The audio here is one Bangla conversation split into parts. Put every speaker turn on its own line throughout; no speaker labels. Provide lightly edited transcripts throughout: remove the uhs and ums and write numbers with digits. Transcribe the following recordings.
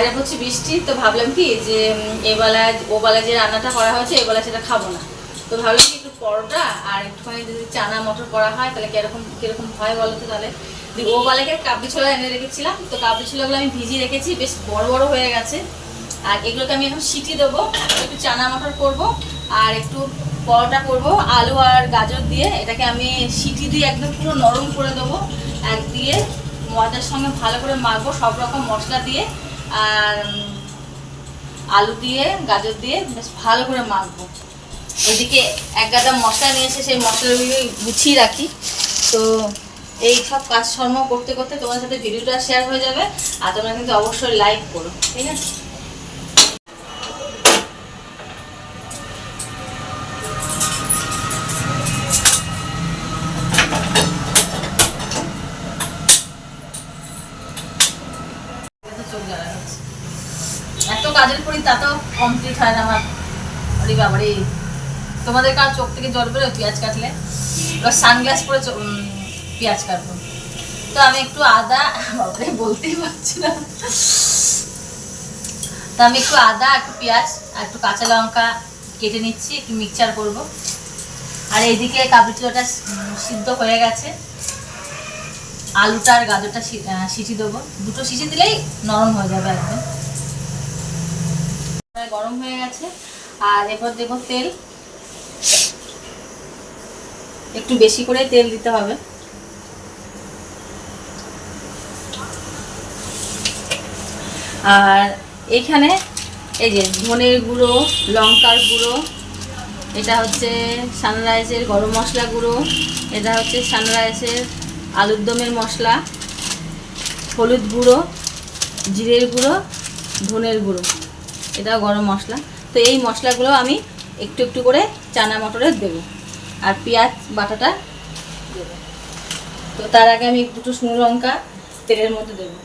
বাইরে পড়ছে বৃষ্টি, তো ভাবলাম কি যে ওবেলা যে রান্নাটা করা হয়েছে এবেলা সেটা খাবো না, তো ভাবলাম কি একটু পরোটা আর একটুখানি যদি চানা মটর করা হয় তাহলে কিরকম হয় বলো তো। তাহলে ওবেলাকে কাবলি ছোলা এনে রেখেছিলাম, তো কাবলি ছোলাগুলো আমি ভিজিয়ে রেখেছি, বেশ বড় বড় হয়ে গেছে। আর এগুলোকে আমি এখন সিটি দেবো, একটু চানা মটর করব আর একটু পরোটা করব আলু আর গাজর দিয়ে। এটাকে আমি সিটি দিয়ে একদম পুরো নরম করে দেবো, এক দিয়ে ময়দার সঙ্গে ভালো করে মাখবো সব রকম মশলা দিয়ে আর আলু দিয়ে গাজর দিয়ে বেশ ভালো করে মাখবো। ওইদিকে এক গাদা মশলা নিয়ে এসে সেই মশলাগুলো গুছিয়ে রাখি। তো এই সব কাজকর্ম করতে করতে তোমার সাথে ভিডিওটা শেয়ার হয়ে যাবে, আর তোমরা কিন্তু অবশ্যই লাইক করো, ঠিক আছে? এত কাজের করি তা তো কমপ্লিট হয় না আমার। আরে বাবারে, তোমাদের কার চোখ থেকে জল বেরোয় পেঁয়াজ কাটলে? এবার সানগ্লাস পরে পেঁয়াজ কাটবো। তো আমি একটু আদা, বাবারে বলতেই পারছি না, তো আমি একটু আদা, একটু পেঁয়াজ আর একটু কাঁচা লঙ্কা কেটে নিচ্ছি, একটু মিক্সচার করব। আর এইদিকে কাবলি ছোলাটা সিদ্ধ হয়ে গেছে, আলুটা আর গাজরটা সিটি দেবো, দুটো সিটি দিলেই নরম হয়ে যাবে একদম। গরম হয়ে গেছে আর এরপর দেবো তেল, একটু বেশি করে তেল দিতে হবে। আর এখানে এই যে ধনের গুঁড়ো, লঙ্কার গুঁড়ো, এটা হচ্ছে সানরাইজের গরম মশলা গুঁড়ো, এটা হচ্ছে সানরাইজের আলুর দমের মশলা, হলুদ গুঁড়ো, জিরের গুঁড়ো, ধনের গুঁড়ো, এটা গরম মশলা। তো এই মশলাগুলো আমি একটু একটু করে চানা মটরে দেবো আর পেঁয়াজ বাটাটা দেবো। তো তার আগে আমি দুটো শুকনো লঙ্কা তেলের মধ্যে দেবো।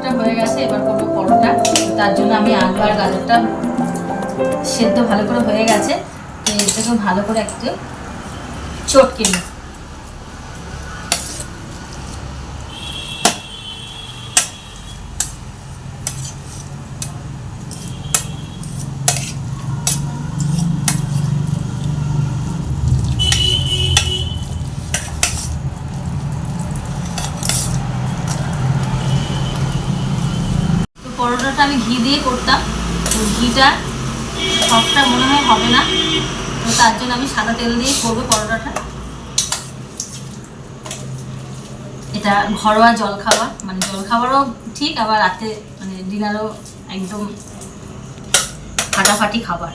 গাজরটা হয়ে গেছে, এবার করবো পরোটা। তার জন্য আমি আলু আর গাজরটা সেদ্ধ ভালো করে হয়ে গেছে, তো এটাকে ভালো করে একটু চটকে নিই। পরোটাটা আমি ঘি দিয়ে করতাম, তো ঘিটা সবটা মনে হয় হবে না, তো তার জন্য আমি সাদা তেল দিয়ে করবো পরোটাটা। এটা ঘরোয়া জলখাবার, মানে জলখাবারও ঠিক, আবার রাতে মানে ডিনারও একদম ফাটাফাটি খাবার।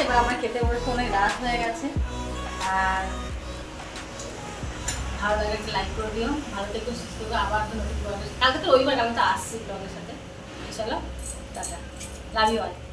এবার আমার খেতে বসে অনেক রাত হয়ে গেছে, আর ভালো লাগে একটা লাইক করে দিও, ভালো থেকো, সুস্থ থেকো। আবার তো নতুন ব্লগে, কালকে তো রবিবার, কালকে তো আসছি ব্লগের সাথে। চলো টাটা, লাভ ইউ অল।